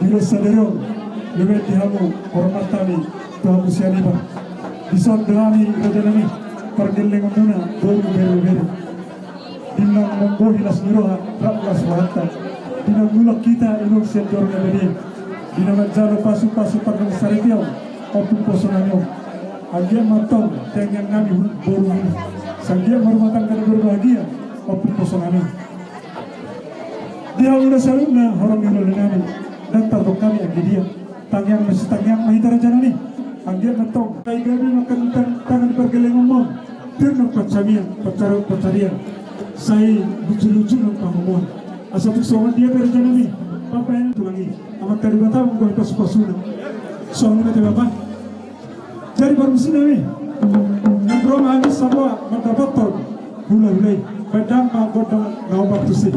Dilo sadero lebih dihamu hormatani Tuhan musianiba. Disod delami rajanami pergeleng muna beru. Dinang monggo hilas niroha raplas wahata. Dinang mulak kita inung sendor nabedi. Dinang jalo pasu pagang saritiaw opung posonanyo. Agia matong tengyang nami boru ini. Sanggia marumatang kada berbahagia opung posonanyo. Dia udah saluna orang nilo nami dan tabok kami agi dia. Tangyang mahitara janani. Agia matong kai gabi makan tangan pergeleng ngomong. Ternak pacarian. Saya lucu-lucu ng pangamuan. Asa tuksoan dia pero dyan namin. Papayan tulangi. Amat kalibata mong gawin pasupasunan. So, ano natin ba? Dari barusin namin. Nagbroma anis sa mga magkapatog. Hula-hulay. Padang magod ng naubaktusin.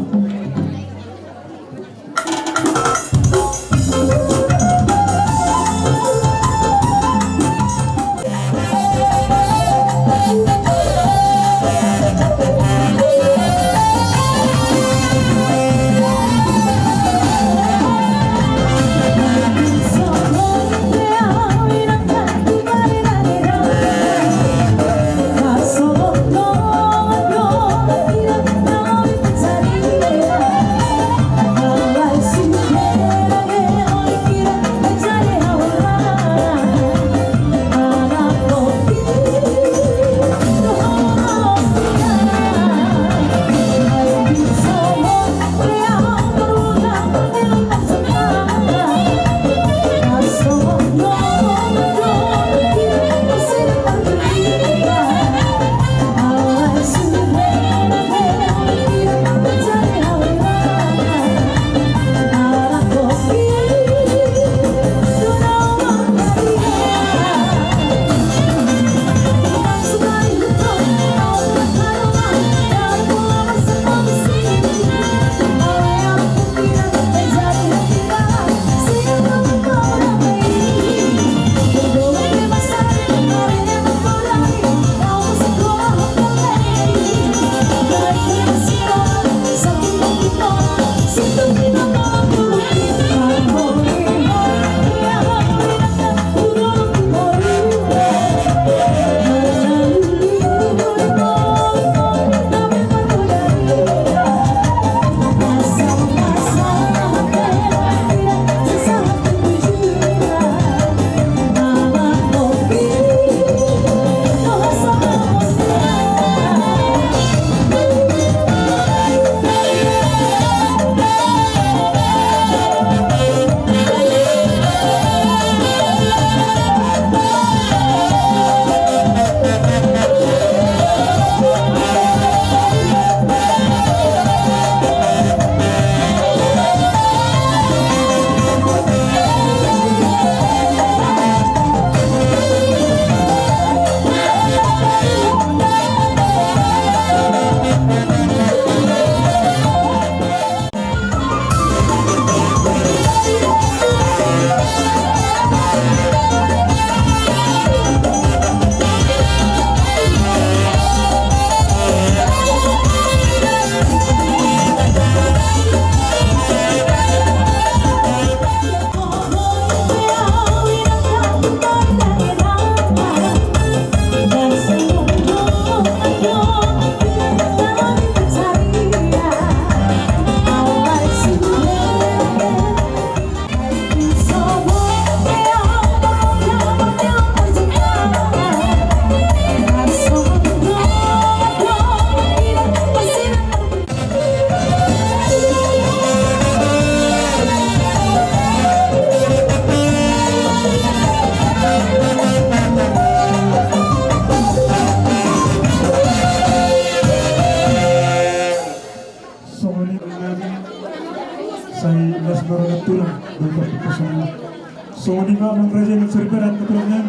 So di Mamang Raja ng Serberat keturunan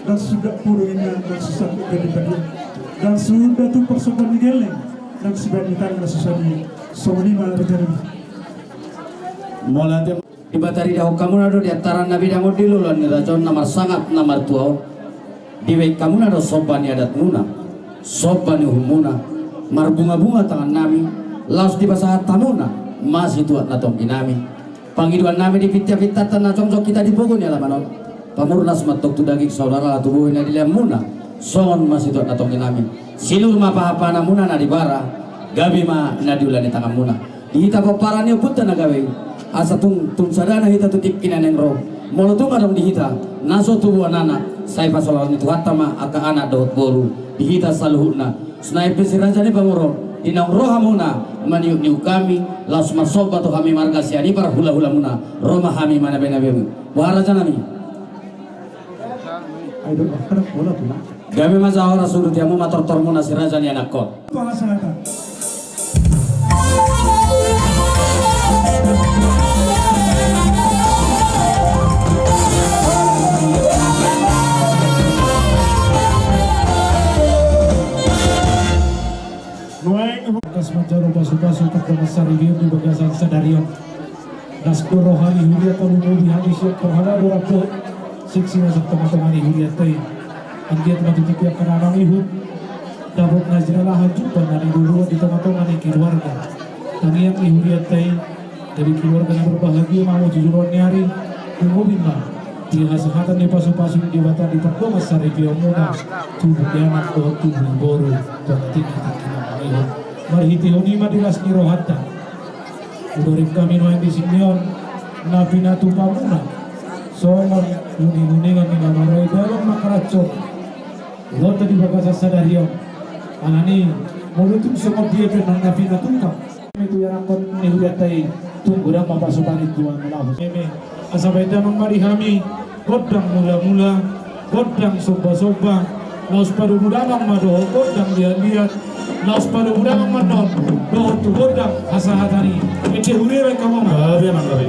dan sudah puruinnya dan susah dari tadi dan sudah tuh persoalan Miguel dan sebenarnya na susah dia. So di malah berjalan. Mulai iba tari dah kamu nado di antara Nabi Dawud di lulan ni rajon nomor sangat nomor tua. Diwek kamu nado sopan adat muna, sopan humuna, marbunga-bunga tangan nami, laos di basahat tamuna, masih tuat natong kinami. Panggiduan namin di pitya-pitatan na congcok kita di Pogon ya lamanon. Pamurnas matok tu daging saudara tubuhin na diliam muna. Songon masih tu natongin namin. Silur mapahapa na muna na di bara. Gabi ma na diulan di tangan muna. Di hita paparan niyo punta na gawe. Asa tung sadana hita tutip kinaneng roh. Molo tung adong di hita. Naso tubuh anak. Saya pasolan itu hatama aka anak dot boru. Di hita saluhuna. Senai pesiraja ni pamuro. Dinang roha muna maniuk-niuk kami laus masoba tu kami marga siani para hula-hula muna roma kami mana benabe wara janami Ayo akan bola pula. gabe mazahora sudut yamu mator-tor muna siraja ni anak kot Pasangan. Kas Manjaro basu-basu terkemasar di bagasan Sadarion. Nasko rohani huriat alumubi hadi siap terhadap dorapto. Siksi nasab teman-teman huriat tay. Anggiat matitipi akan anang ihud. Dabot najrala hajupan dari dulu di tengah-tengah keluarga. Tangian huriat tay dari keluarga yang berbahagia mau jujuran nyari umubin mah. Di hasahatan di pasu-pasu di bata di perdomas sari muda. Tubuh anak tubuh boru dan tinggi-tinggi nama ihud. Marhiti honima dilas ni rohata udorim kami noen di sinion napina tupamuna somon huni-huningan ni namaroy dalam makaracot lo tadi bagasa sadarion anani mulutum semua dia penang napina tungkap itu yang angkot ni hujatai tunggu dan mapasukan itu malah meme asabeda memarihami godang mula-mula godang soba-soba laus padu mudangang madoh godang lihat-lihat laus pada udang manon doh tu godang hasahatani ece hurere kamu ngabe ngabe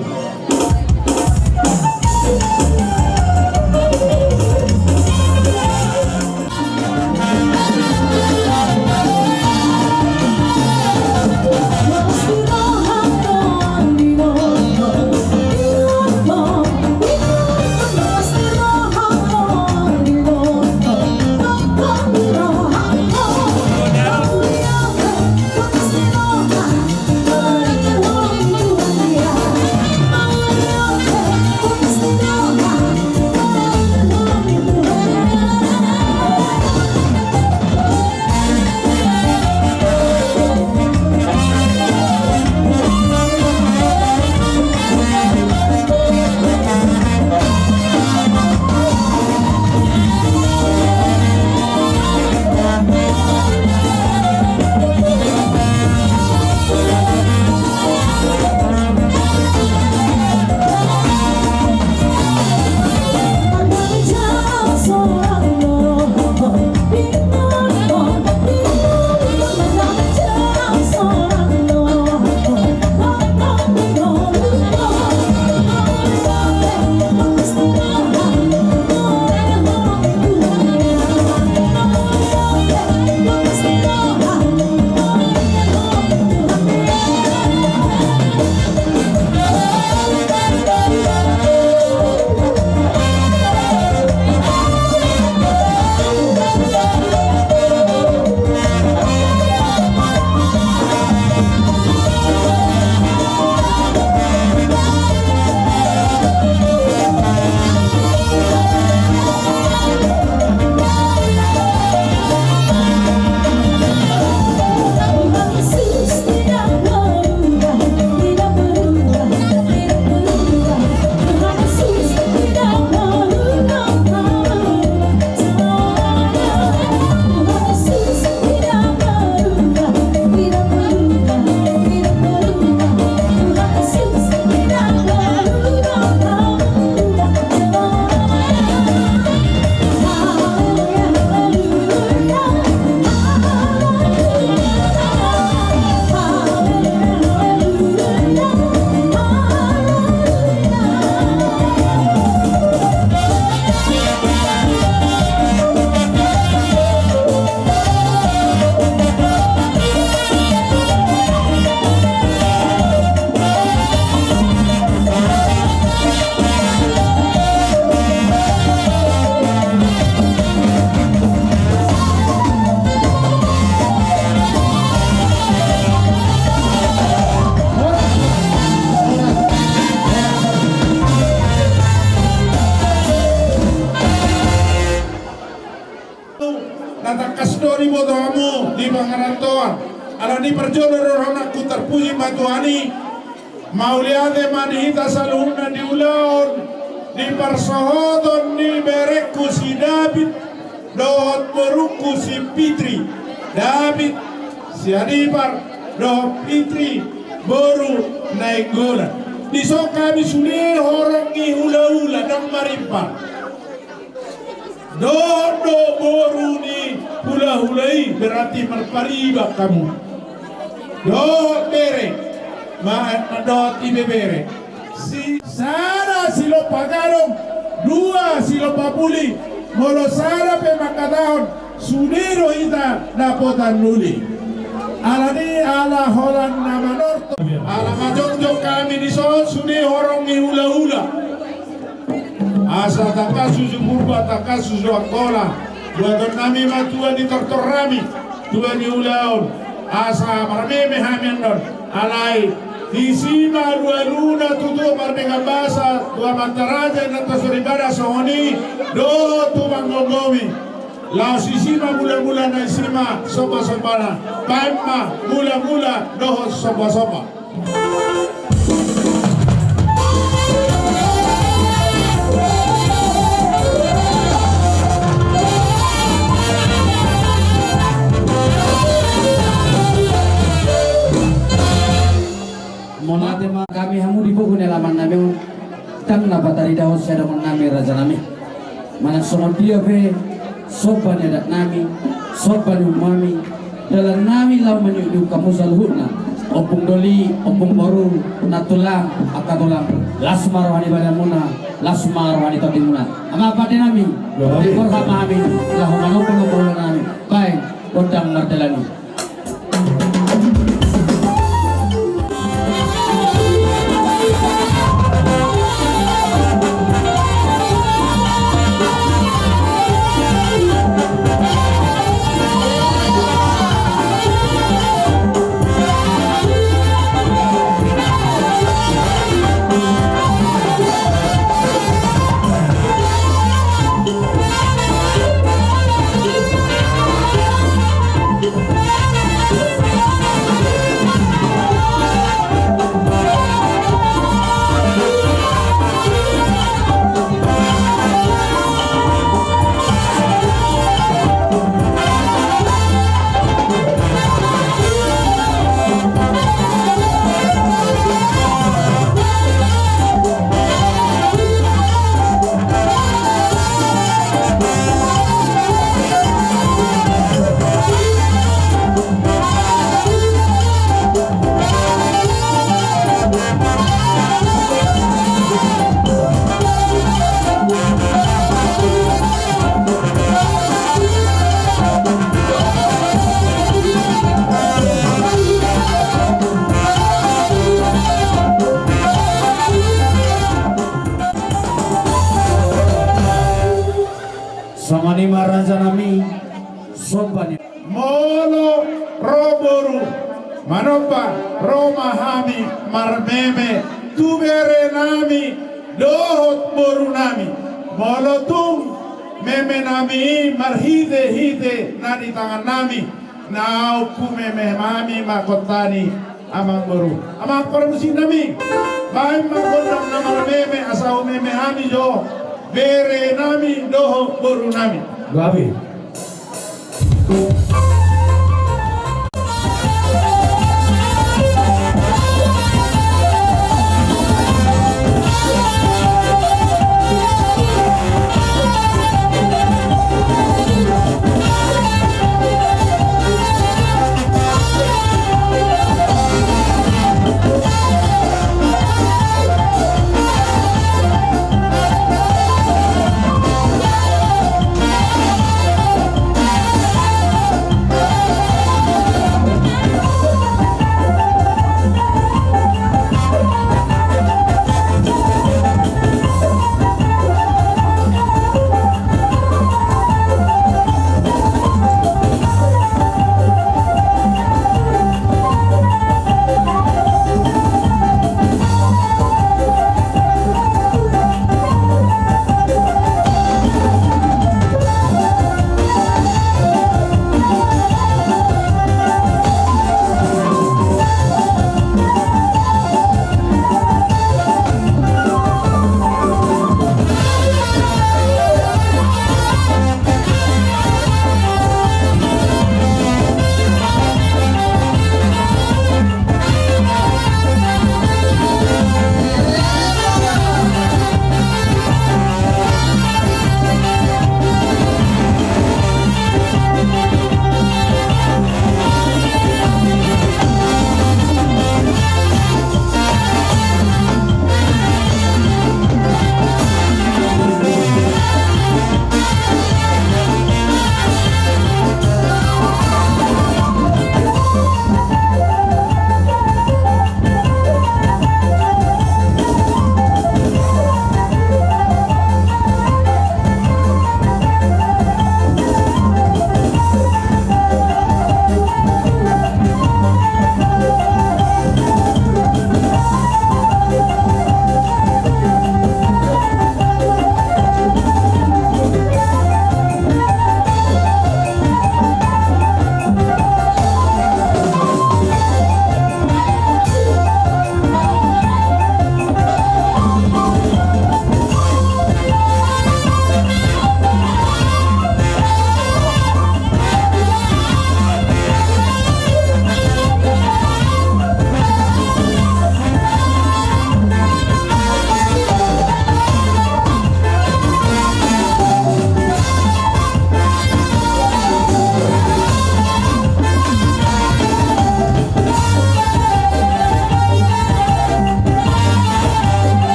doamu di pangarantoan. Alani perjodoh rohana ku terpuji matuani. Mauliade manihita salunna di ulaon. Di persohodon di bereku si David. Dohot beruku si Fitri. David si Adipar. Dohot Fitri baru naik gola. Di kami sudah horongi hula-hula dan marimpah. Dodo boru ni hula-hulai berarti merpariba kamu. Do bere, do tibe bere. Si sana silo pagarong, dua silo papuli, molo sara pe makadaon, sudiro ita dapotan nuli. Alani ala holan nama norto, ala majong kami di son sudi horongi hula-hula. Asa takasu jumurba takasu joakola, dua nami matua di tortorami, dua di ulaun. Asa marmeme hamiandon, alai di sima dua luna tutu mardega basa, dua mantaraja nanta soribara sohoni, do tu manggogomi. Lau sisima mula-mula na sima sopa-sopana, paima mula-mula doho sopa-sopa. Monate kami hamu di buku nelaman nami tang napa tari daun saya daun nami raja nami mana sono dia be sopan yadak nami sopan umami dalam nami lau menyudu kamu salhutna opung doli opung baru natulang akatulang lasmar wani badamuna lasmar wani todimuna ama apa nami di korha kami lahu manopolo nami baik kodang martelani. Samani maraja nami sopan Molo roboru manopa romahami marmeme tubere nami dohot boru nami molo tung meme nami marhide hide nadi tangan nami nau ku meme mami makotani amang boru amang permusin nami baik makodam namar meme asau meme hami jo bere nami doho boru nami Gabi.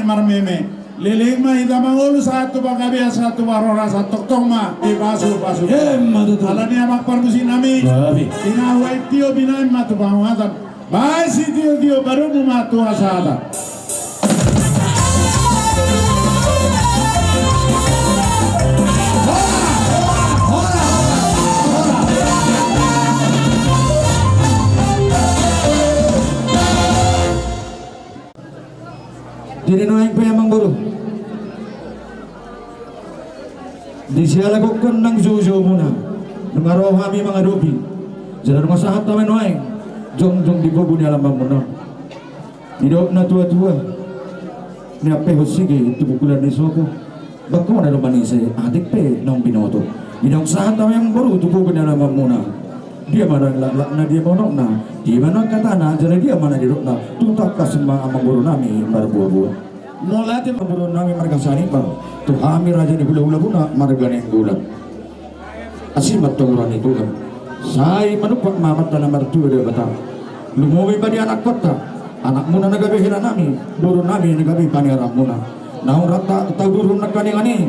marmeme. Lelema ita mangulu satu bangkabia satu warora satu toma ibasu basu. Ala ni amak parmusi nami. Ina huai tio binai matu banguatan. Baisi tio baru matu asada. Jadi naik pa yang guru. Di siya lakukan ng suso muna. Nangaraw kami mga dobi. Jangan masahat namin naik. Jong di bubu ni alam muna. Hidup na tua-tua. Ni ape hosige itu bukulan ni soko. Bako na naman ni sa adik pe nang binoto. Hidang sahat namin yang guru itu bubu ni alam muna. Dia mana lak na dia monok na. Dia mana kata na jadi dia mana dirok na. Tuntak kasembang amang guru nami berbuah-buah. Mulati guru nami margasani bar. Tu hamir raja di hula-hula puna margane gulat. Asimat tongran itu kan. Saya manupak mamat na martu dia bata. Lumuwi ba di anak kota. Anak muna nagabi hina nami. Guru nami nagabi paniharap muna. Naung rata tagurun na kaningani.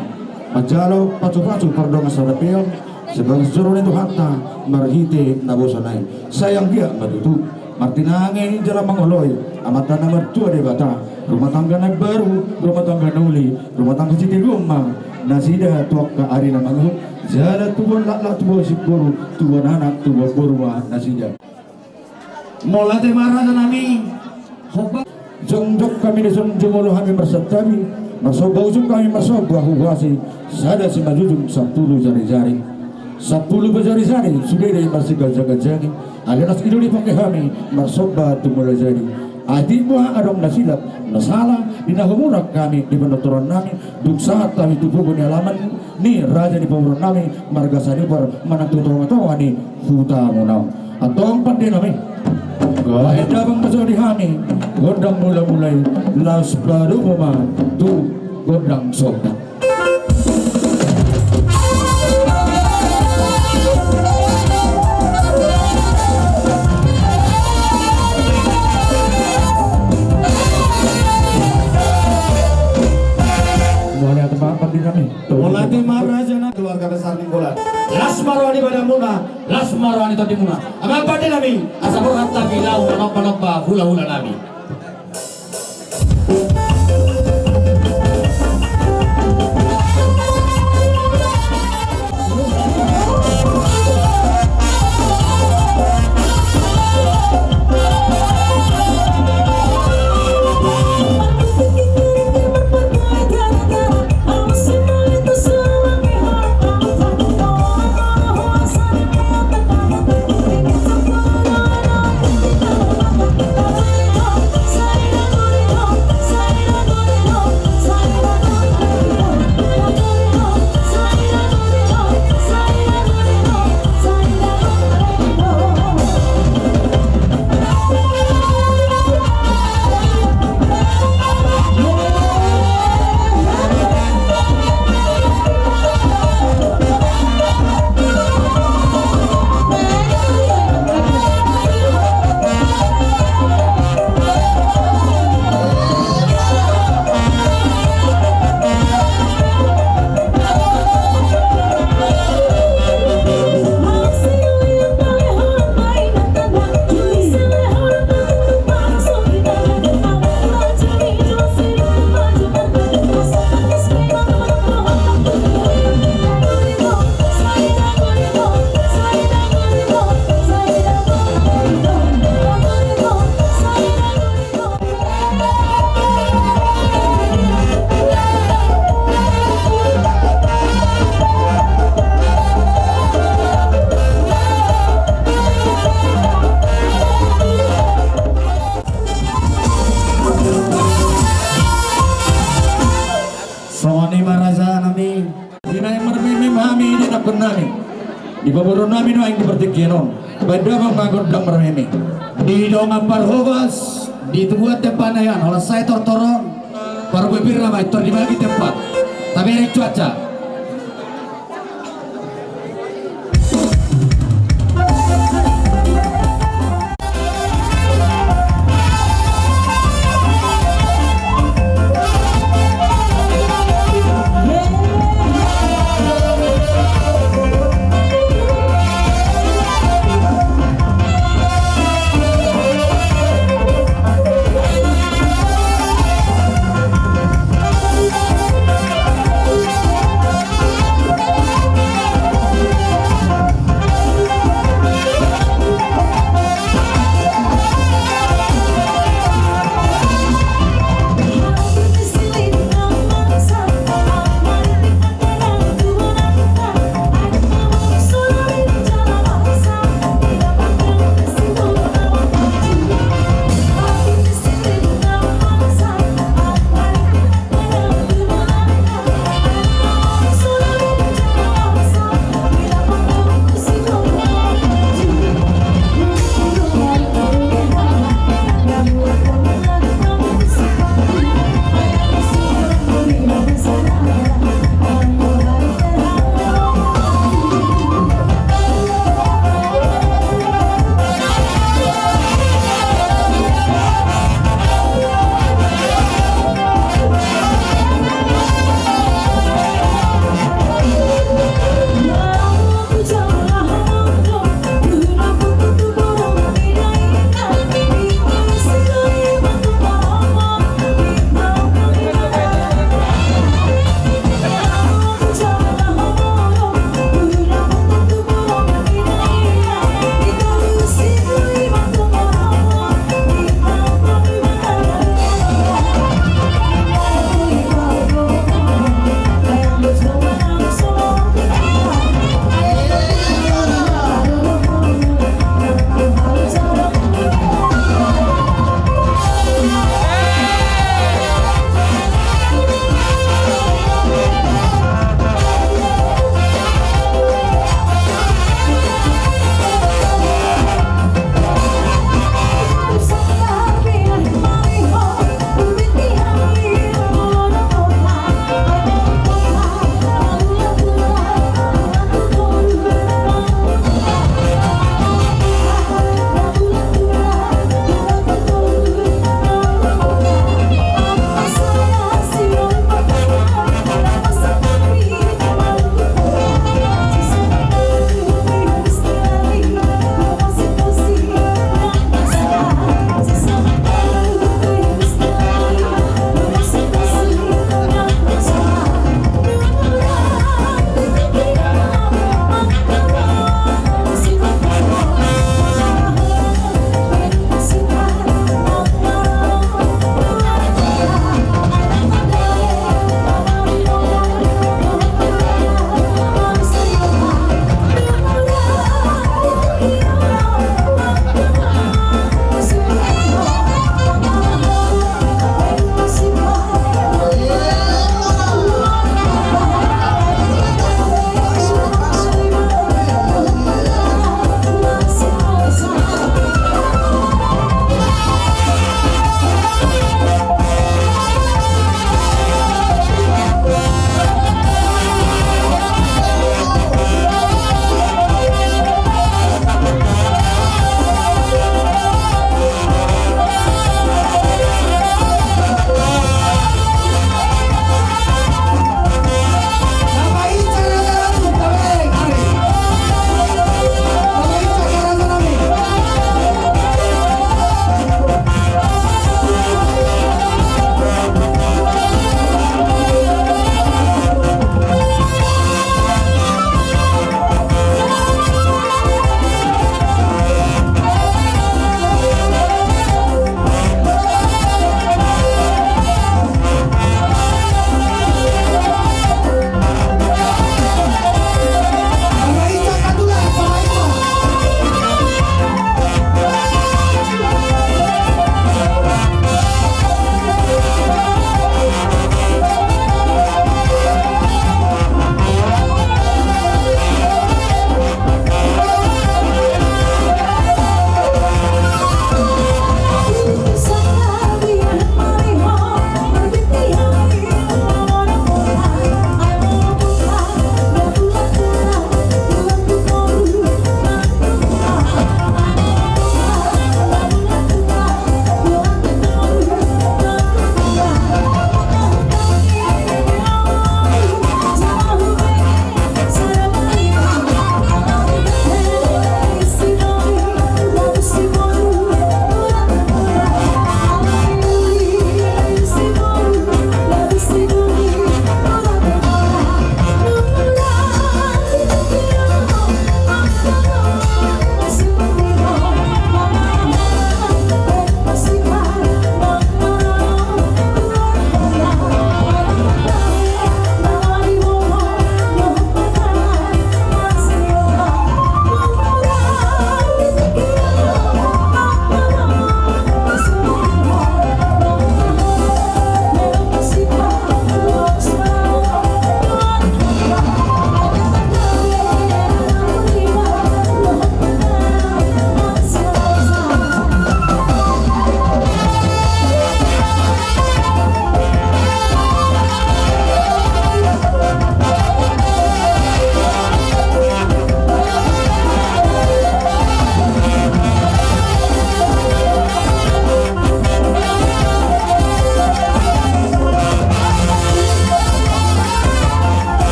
Majalo pacu-pacu pardong asarapiyon. Sebab suruh itu harta marhite nabosanay. Sayang dia madutu. Martinangin jalan mangoloy. Amatan na mertua di bata. Rumah tangga na baru, rumah tangga nuli, rumah tangga siti rumah. Nasida tuak ka ari na mangu. Jala tuan lak tuan si guru, tuan anak tuan guru nasida. Molate marah na nami. Hobak jongjok kami di jongjolo kami bersatabi. Masobau kami masobah huwasi. Sada si majujung 10 jari-jari. 10 berjari-jari sudah dari masih gajah-gajah. Alias itu dipakai kami marsoba tumula jadi. Adi buah adong nasilap nasalah dinahumurak kami di penuturan nami duk saat kami tubuh di halaman ni raja di pawuran nami marga sanibar manang tutong atau ani huta munau atau empat di nami kahit dabang masuk di kami godang mulai las baru mama tu godang sobda. Mulati marajana keluarga besar Ninggolan. Las marwani pada muna, las marwani tadi muna. Apa pada nami? Asal rata bilau napa hula-hula nami. Di paboro namin no ang dipertikinon. Pada mangagondang marmemi. Di dong parhobas di tubuat tempat na yan. Olah saya tortoron. Para bibir na may di bagi tempat. Tapi ada cuaca.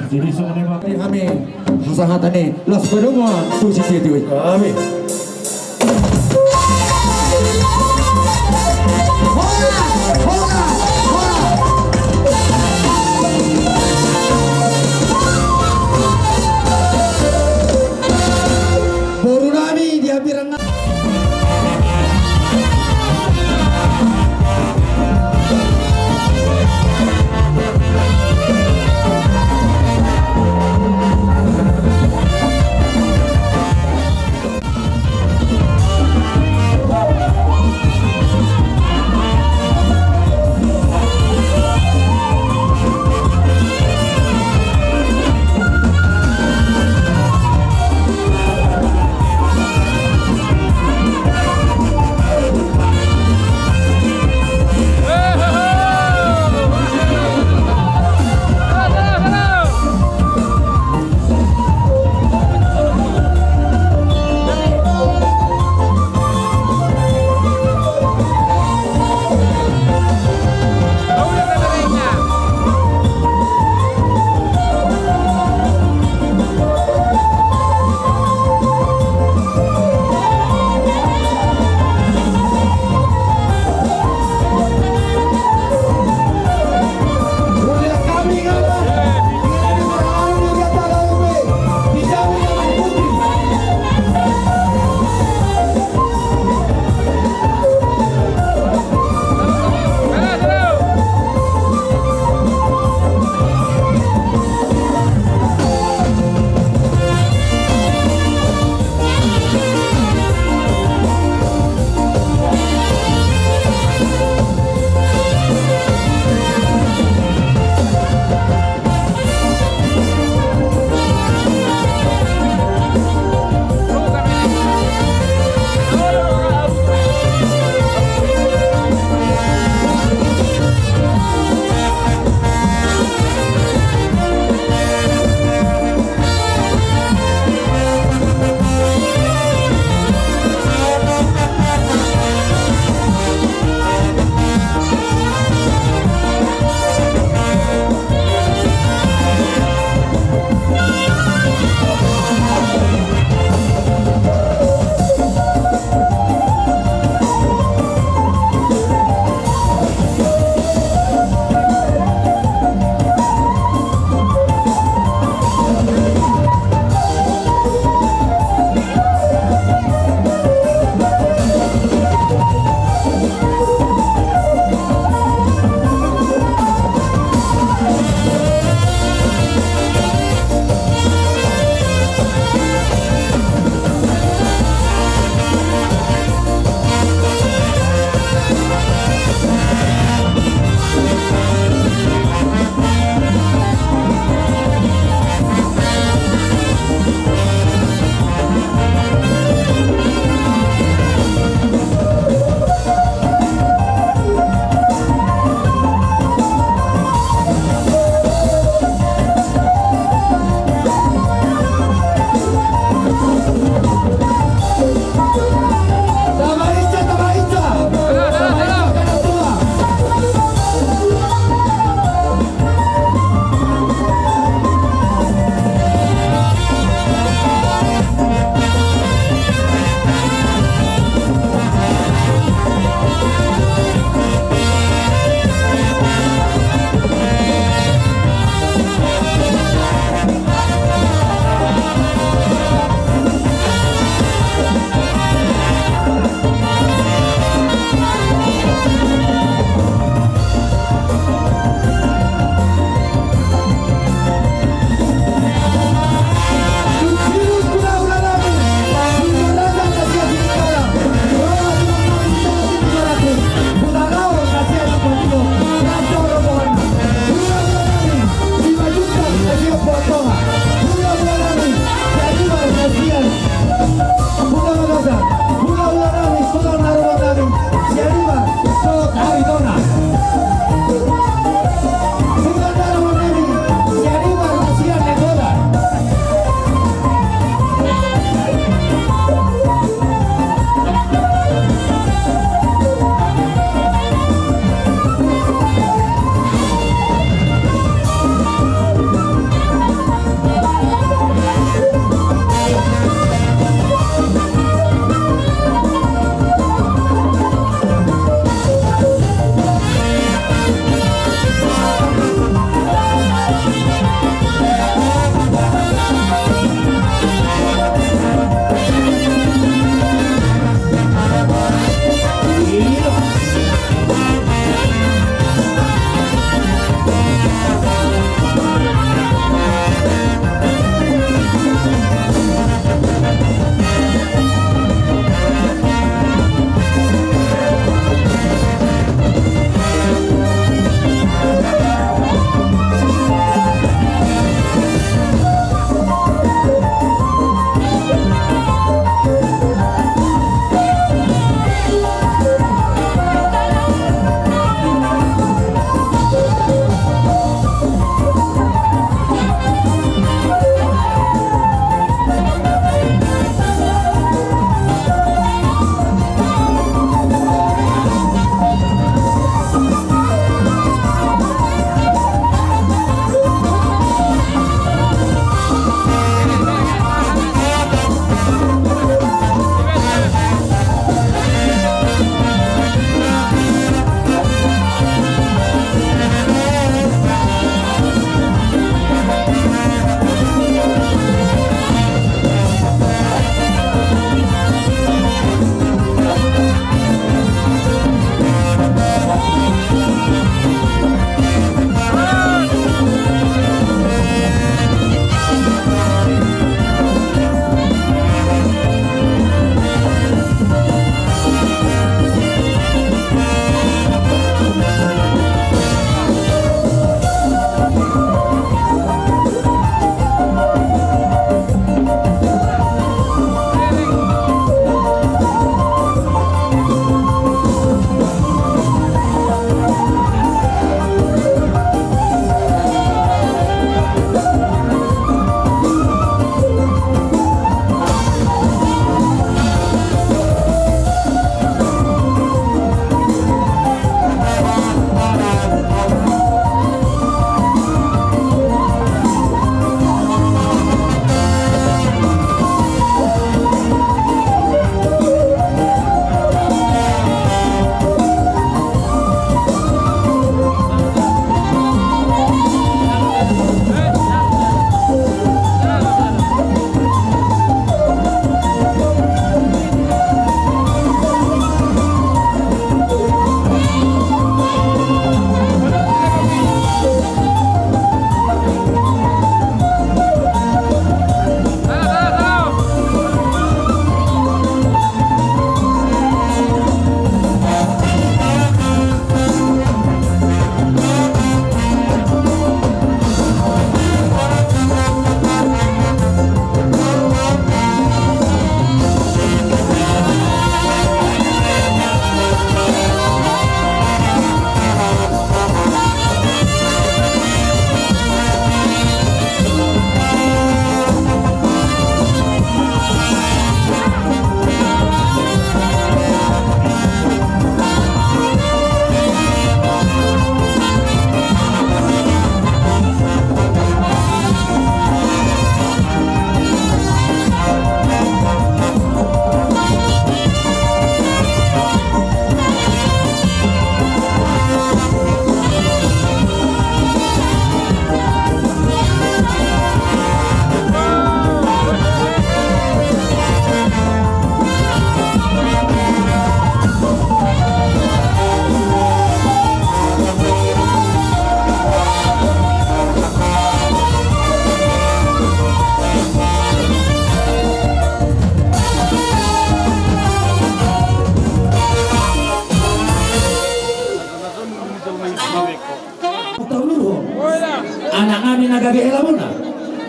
Jadi sebenarnya kami hasahatane las berumah tu si dia. Amin. Boru nami dia pirang.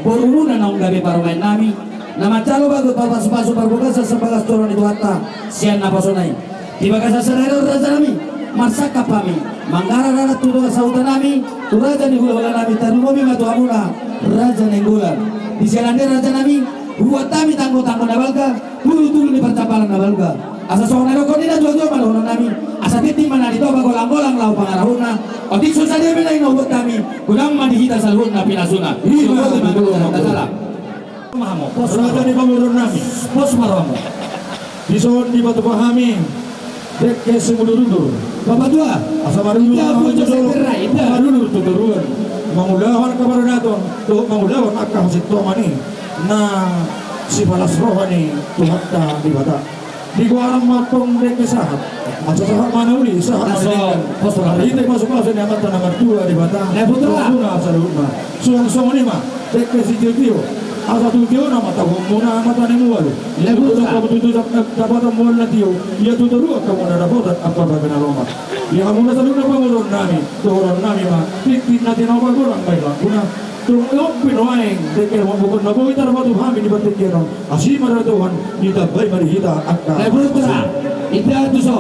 borumuna naong gabi parungain nami. Nama calo bago papas-paso parbuka sa sebagas turun itu hatta sian na pasonay. Di bagas sa sanero raja nami. Marsaka kami. Manggara rara tudo sa utan nami. Tu raja ni gula nami tanumi matu amuna raja ni gula. Di selande raja nami buat kami tanggo-tanggo nabalga. Tulu-tulu ni percapalan nabalga. Asa sonero ko nila jojo malhono nami. Asa titi mana dito bagolang-golang lau pangarahuna. Otik susah dia bina inobot kami. Kulang madihita sa luhut na pinasuna. Iya betul. Mahamo. Pos raja ni pamurun nami. Pos maramo. Bison di batu pahami. Dek ke semulurundur. Bapak tua. Asa marunur. Ida pujo seberai. Ida. Marunur tuturuan. Mangulawan kabarunaton. Tuh mangulawan akah si Tomani. Nah si balas rohani tuhatta di bata. Di guarang matong dek sahat. Masa sahat mana uli sahat mana. Pos raja. Ini masuk-masuk ni amat nomor 2 di bata. Putra. Asa rumah. Suang-suang ni mah. Dek ke si Tio. Asa tujuh nama tahu muna mata ni mualu. Ia tujuh kamu tujuh dapat mual nanti yo. Ia tujuh dua kamu ada dapat apa bagaimana loma. Ia kamu nasa lupa pangulon nami. Turun nami mah. Tik nanti nama kurang baiklah. Guna turun pinoaing. Dekir mau bukan nabu kita dapat tuhami di batik kira. Asyik marah Tuhan. Kita baik mari kita akan. Putra. Ida tuso.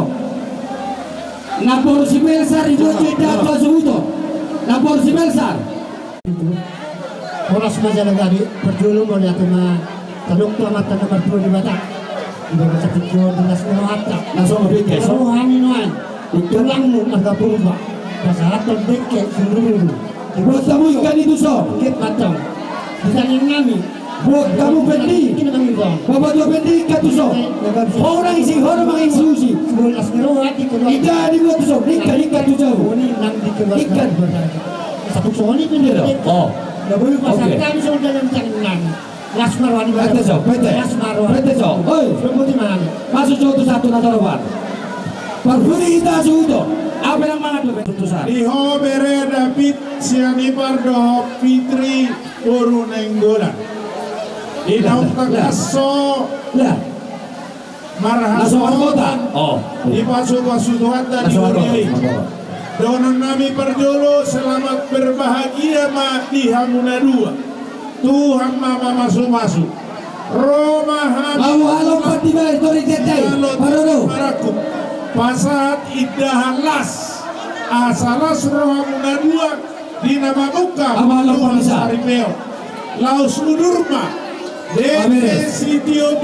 Napor si Belsar itu tidak tuh suhuto. Napor si Belsar. Oras masalah tadi berjulung oleh tema taluk tu amat nomor 2 di Batak. Ibu baca tujuh belas hatta. Langsung berpikir. Rohani noan. Tulangmu agak berubah. Pasal terdekat seluruh. Buat kamu ikan itu so. Kita macam. Kita nami. Buat kamu pendi. Kita kami bang. Bapak tua pendi ikan itu so. Orang isi orang mengisi usi. Sebelas hati kedua. Ikan dibuat itu so. Ikan itu jauh. Ini nang di kedua. Ikan. Satu soni pun dia. Oh. Nabi pasal kami sudah dalam tangan. Lasmarwani Pete so. Pete. Lasmarwani. Pete so. Oi. Seperti mana? Masuk jauh satu natarawan. Parfuri kita suhuto. Apa yang mana tuh putusan? Liho bere David siani pardo Fitri Uru Nenggolan. Inaw tagaso Lah. Nasuhan kota. Oh. Ipasu-pasu Tuhan dan Nasuhan kota. diberkati. Donon nami perjolo selamat berbahagia ma di Hamuna 2. Tuhan mama masuk-masuk. Roma Mau halo patiba story tetai. Parono. Marakup. Pasat idahan las. Asalas Hamuna 2 di nama muka. Halo pamisa. Aripeo. Laus Udurma. Dete si Tio.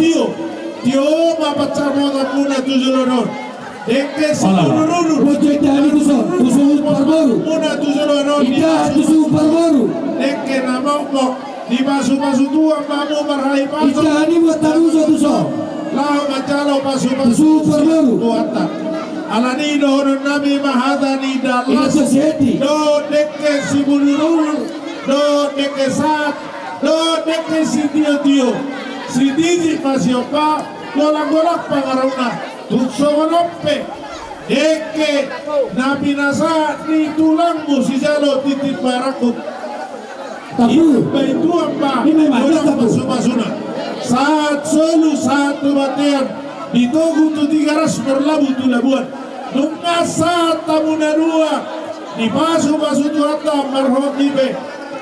Tio mapacamo tapuna tujulonon. Deke si Udurunur. Bojo dali tuso. Tusu parboru. Muna tujulonon. Ida tusu parboru. Deke nama mok. Di pasu-pasu tua mamu marhai pasu. Ida ni buat taruso tuso. Lau macalo pasu-pasu. Super baru. Tuata. Alani dohonon nabi mahadani Ina dalas. soseti. Do deke si Budurunur. Do deke saat. Do deke si Tio. Si Didi Masiopa. Golak-golak pangaruna. Tukso konope. Deke nabi nasa ni tulangmu si jalo titit barakut. Tapu. Itu apa? Ini memang Orang tapu. masuk-masukna. Saat solu satu batean ditogu tu 300 berlabuh tu labuan. Nungka saat tamuna 2 dipasu-pasu tu hatta marhum dibe.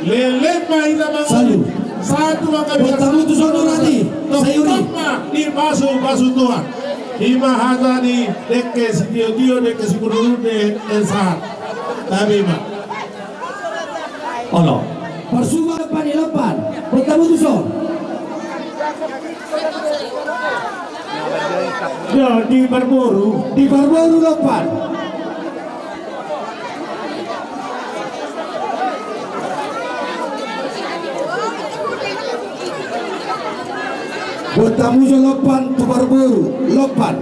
Lele maina mangu. Salu. Satu maka Buat tamu tu sono nanti. Sayuri. Dipasu-pasu Tuhan. Ima hadani deke si Tio deke si Budurun de saat. Tapi mah. Ono. Persuma depan di depan. Bertemu tu so. Ya di Barboru. Di Barboru depan. Bertemu so depan tu Barboru. Depan.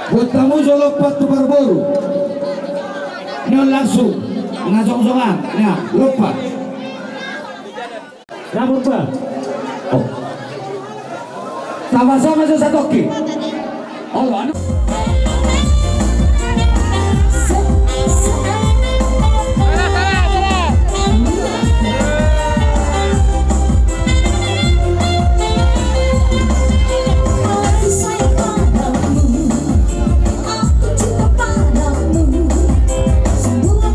Bertemu so depan tu Barboru. Nyon langsung. Ngasong-songan. Ya, depan. Rambut ba? Oh. Sama-sama sa satoki. Oh, ano? Semua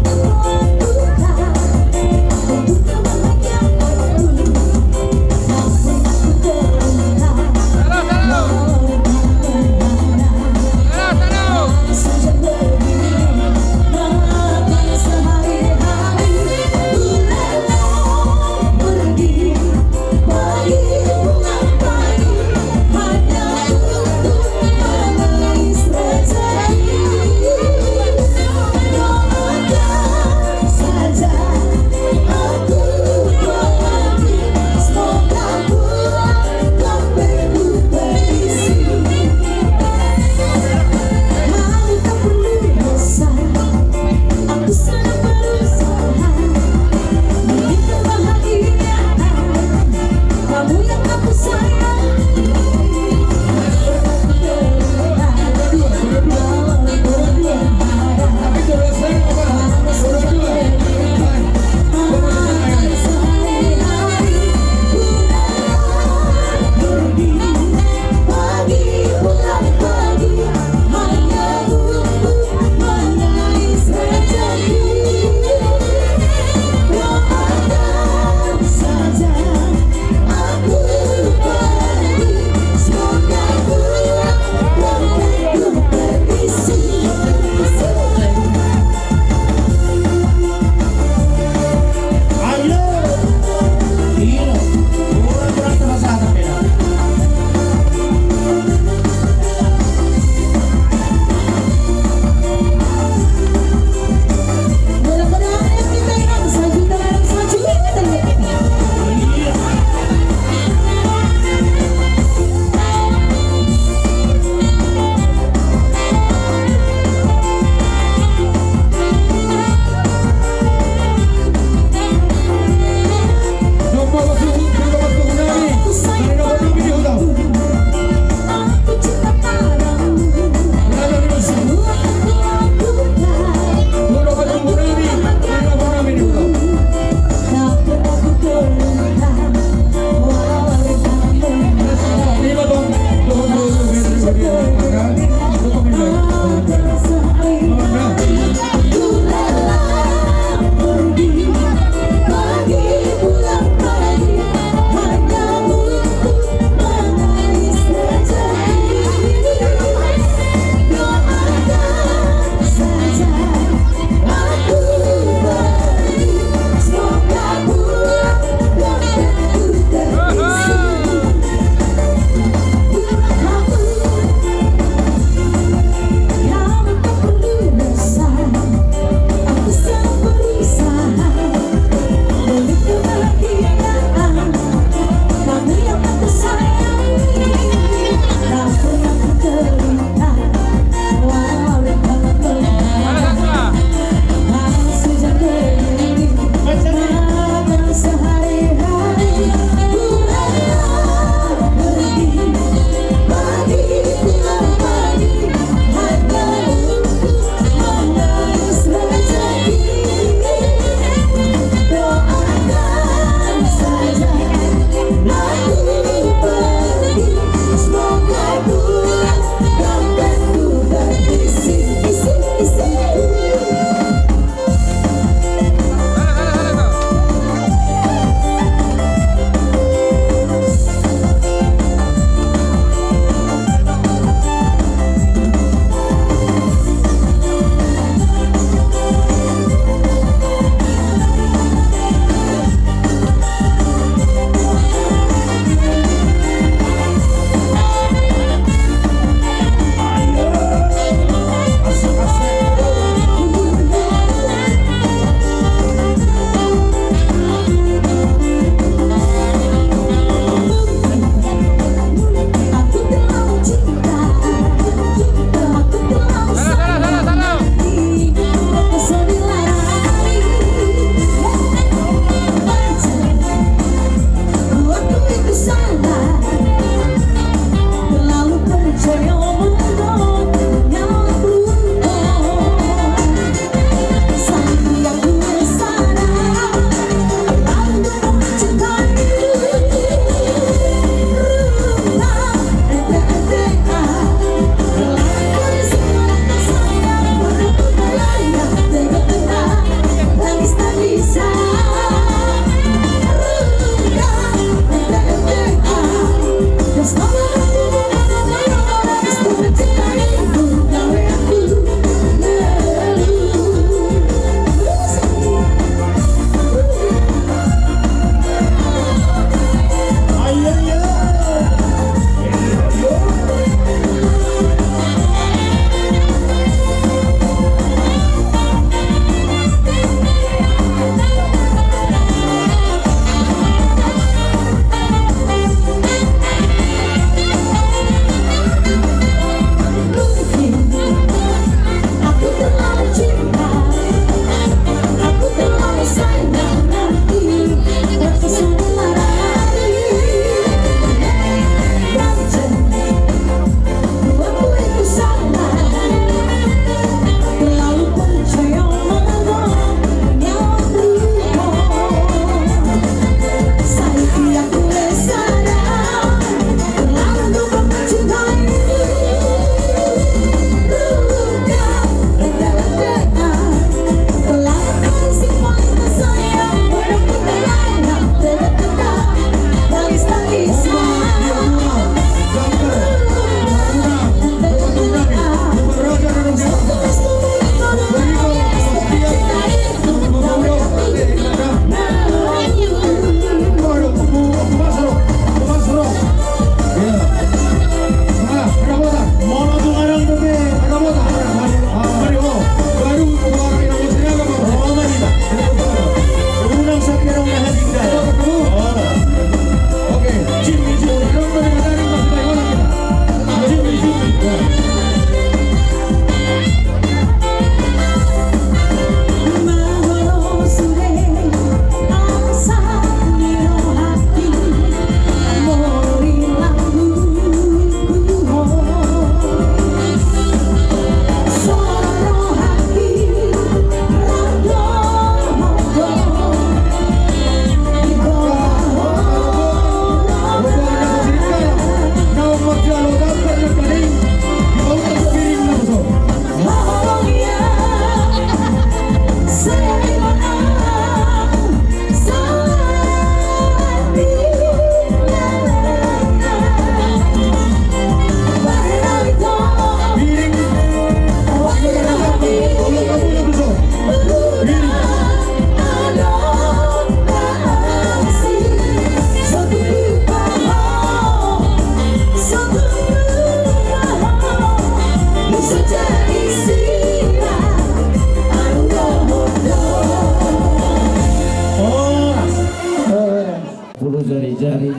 jari-jari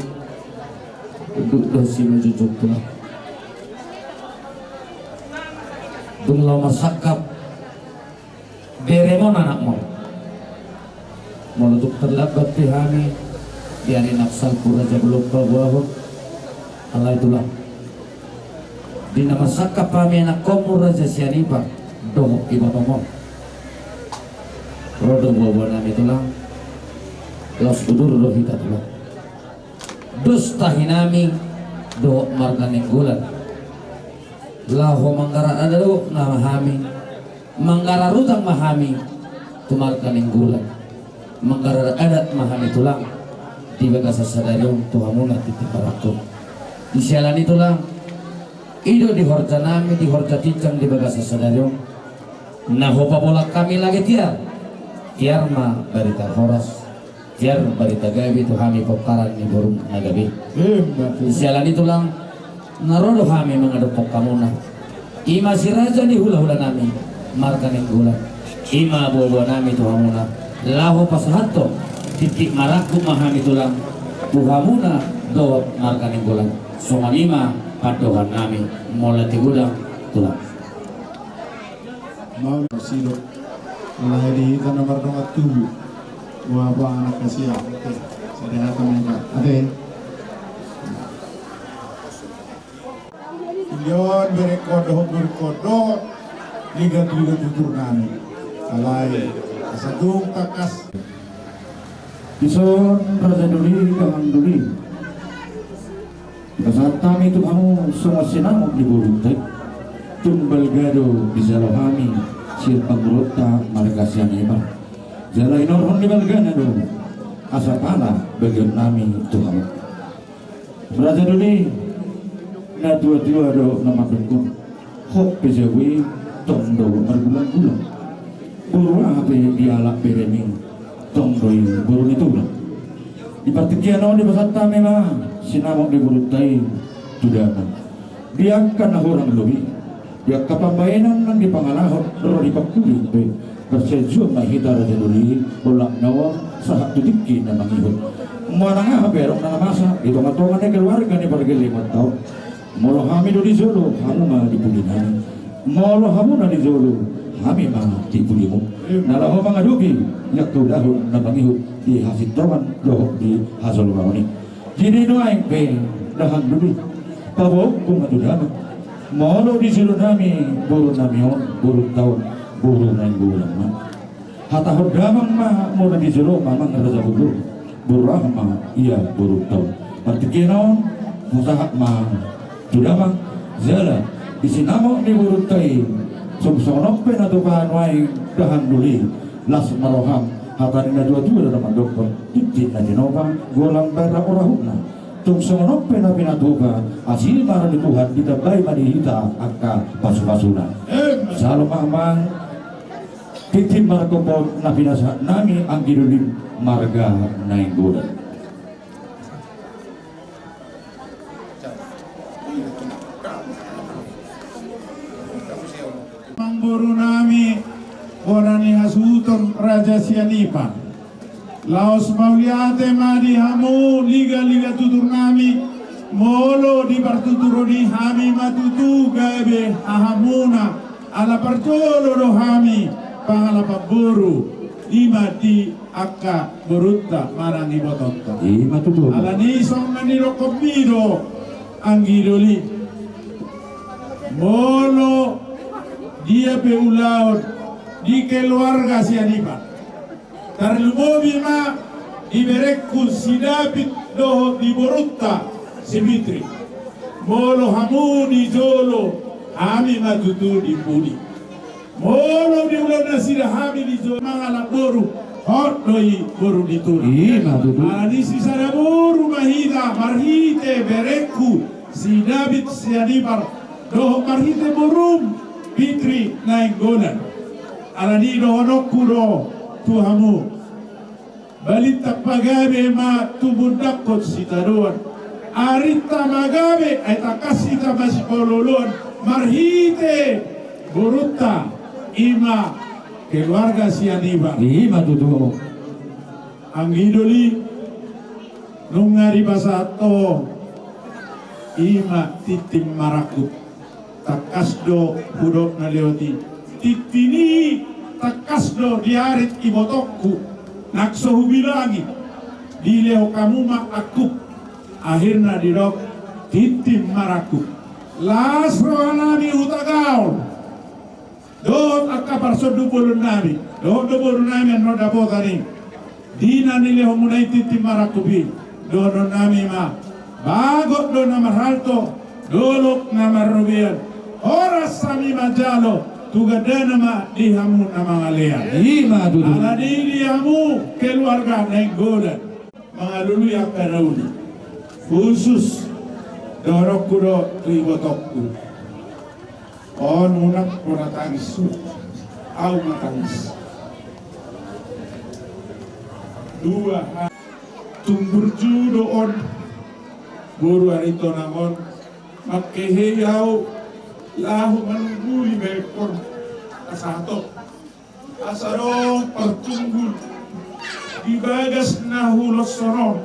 duduk dosi mencucuk tulang dung lau masakap beremon anakmu menutup terlambat pihami diari nafsal raja belum bawahut Allah itulah di nama sakap kami anak komur raja sianipa dohok iba pamon rodo bawa nami tulang los udur rohita tulang dus tahinami dohok marganing gulan laho manggara adalo na mahami manggara rutang mahami tumarganing gulan manggara adat mahami tulang di bagasa sadarong tuhamuna titiparakot isialan itulang ido di horja nami di horja tincang di bagasa sadarong nahopa bolak kami lagi tiar ma barita horas tiar barita gabi tuhami pokaran ni burung nagabi isialan itulang narodo kami mengadopok kamuna ima si raja di hula-hula nami markaning gulan ima bawa nami tuhamuna laho pasahato titik maraku mahami tulang tuhamuna dawat markaning gulan somanima padohan nami molati gudang tulang mau silok mulai di tanah nomor 7 buah anak kasihan oke saya akan mereka oke Yon berkodoh liga tutur nami alai sadung takas Ison Raja Duli Kang Duli saat kami itu kamu semua sinamuk di Buruntek tumbal gado di Zalohami sir pangurota margasian iman jala inorhon di balgana do asapala bagian nami itu kamu Raja Duli na tua-tua do nama berkun hok pejawi tondo margulan-gulan buru ape dialak bereming tondoi buru itu lah di partikian di pasata memang sinamok di burutai tudangan diangkan orang lebih dia kapambayanan nang di pangalahot ro di pakuling pe berseju mahita Raja Duli bolak nawa sahat tutiki na mangihot mananga berok na masa di pamatongan keluarga ni pergi 5 tahun molo kami do di Solo kamu mah dipulinan molo kamu na di Solo kami mah dipulimu nalaho mangaduki yak dahon na mangihot di hasit taman dohok di hasol mawani jadi doaing pe dahan dulu pabok kung matudama molo di Solo nami buru namion buru tahun buru nang bulan mah hatahod damang mah mula di Solo mamang raja buru rahma iya buru tahun arti kinaon musahak mah tudamang zala isinamok ni buru tay sumsonok pe na tukahan waing dahan duli las maroham hatari na dua-dua dalam dokter titit na dinova golang pera orahuna tung sonok pe na pinatuba asil marah di Tuhan kita bay manihita angka pasu-pasuna salo mamang titit marakopo na pinasa nami ang gidulim marga na inggulan Mangburu nami Bonani hasuton Raja Sianipa Laos Mauliate Madi Hamu Liga tutur nami Molo di partuturo di Hami matutu gabe Ahamuna ala parcolo do Hami Pangala paburu Imati akka berutta marangi botonto matutu ala nisong manilo kopido Anggidoli Molo dia peulaut di keluarga Sianipa tarlumobi ma iberekku sidapit doho di borutta simitri molo hamu di Jolo hami matutu di pudi molo di ulana sida hami di Jolo mangala boru hot doi boru di turi matutu anisi sada boru mahida marhite berekku sidapit Sianipa doho marhite borum Pitri nainggolan alani dohonok kuro tuhamu balita pagabe ma tubundakot sitaruan arita magabe ay takasita masipololon marhite buruta ima keluarga Sianipa matutu ang idoli nungari basato ima titim marakut takasdo hudok na leoti titini takasdo diarit ibotokku nakso hubilangi dileo kamu mak akuk akhirna didok titim marakut lasro anami utagaul dot akapar sodu bolun nami dot do bolun nami no dabotani dina nile homunai titim marakubi dono nami ma bagot do namar halto dolok namar rubian oras sami majalo tugadana ma dihamu nama ngalian Ima dudu. ala dihamu keluarga nenggodan mga luluyak karauli khusus dorok kudo tuibotokku on unak puna tangis au matangis dua tumbur judo on buru arito namon makeheyau lahu manunguli bekor asato asarong pertunggul dibagas nahu losoron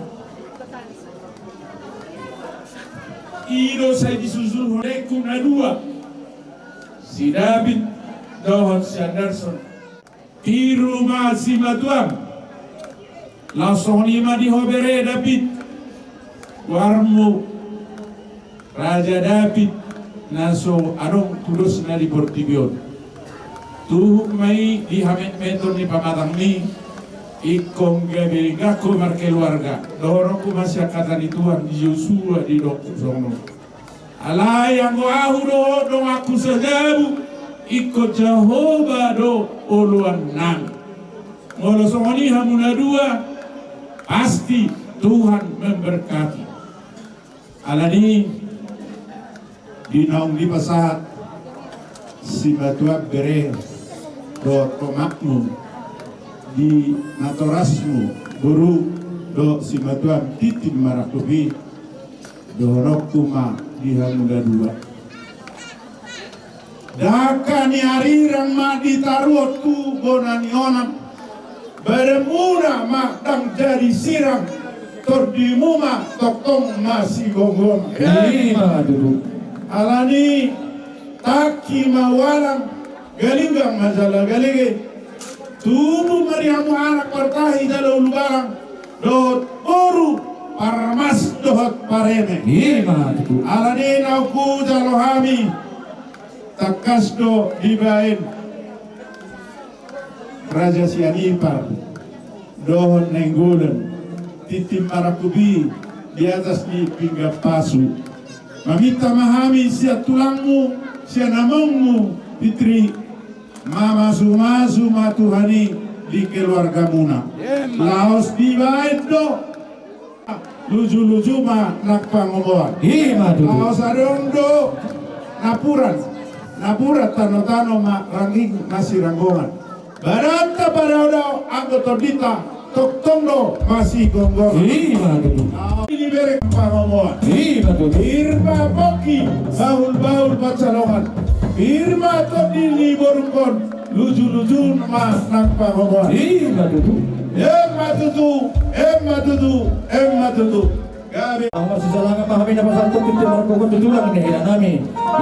ido saya disusul horeku na dua si David dohon si Anderson di rumah si Matuang langsung lima di hobere David warmu Raja David naso anong tulus na di Portibion tuhuk mai di hamet meton di pamatang ni ikong gabi ngako markeluarga dorongku masyarakat di Tuhan di Yosua di dokku sono alay ang ahu do aku sejabu ikut Jehovah do oluan nang ngolo songoni hamuna dua pasti Tuhan memberkati alani dinaung di pasahat si batuak bere do pemakmum di natorasmu buru do si batuak titim marakubi do rokuma di hamuna dua dakani arirang ma ditaruotku bonani onam beremuna ma dang jadi sirang tordimu ma toktong masih gonggong Ima dudu. alani taki mawalang galinggang masalah galige tubuh mariamu anak pertahi dalam lubarang dot boru parmas dohot pareme Ima dudu. alani nauku jalohami takasdo dibain Raja Sianipar dohon nenggolen titim marakubi di atas di pinggir pasu mamita mahami sia tulangmu sia namungmu Fitri mamasu-masu matuhani di keluarga muna laos dibain do luju-luju ma nakpangomoan Ima dudu. laos adondo napurat tano-tano ma rangging masih ranggongan barata paraudo anggota dita toktondo masih gonggong Ima dudu. ini berek pangomoan Ima dudu. Irma Boki baul-baul pacalongan Irma Todili Borungkon luju-luju ma nang pangomoan Ima dudu. Emma tutu gabi Ang masisalanga pahami na pasal titim marakukon tutulang ni hina nami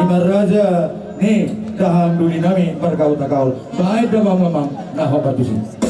Ima raja ni daham duli nami parkaut na kaul. Bahay da mamamang nahobatusin.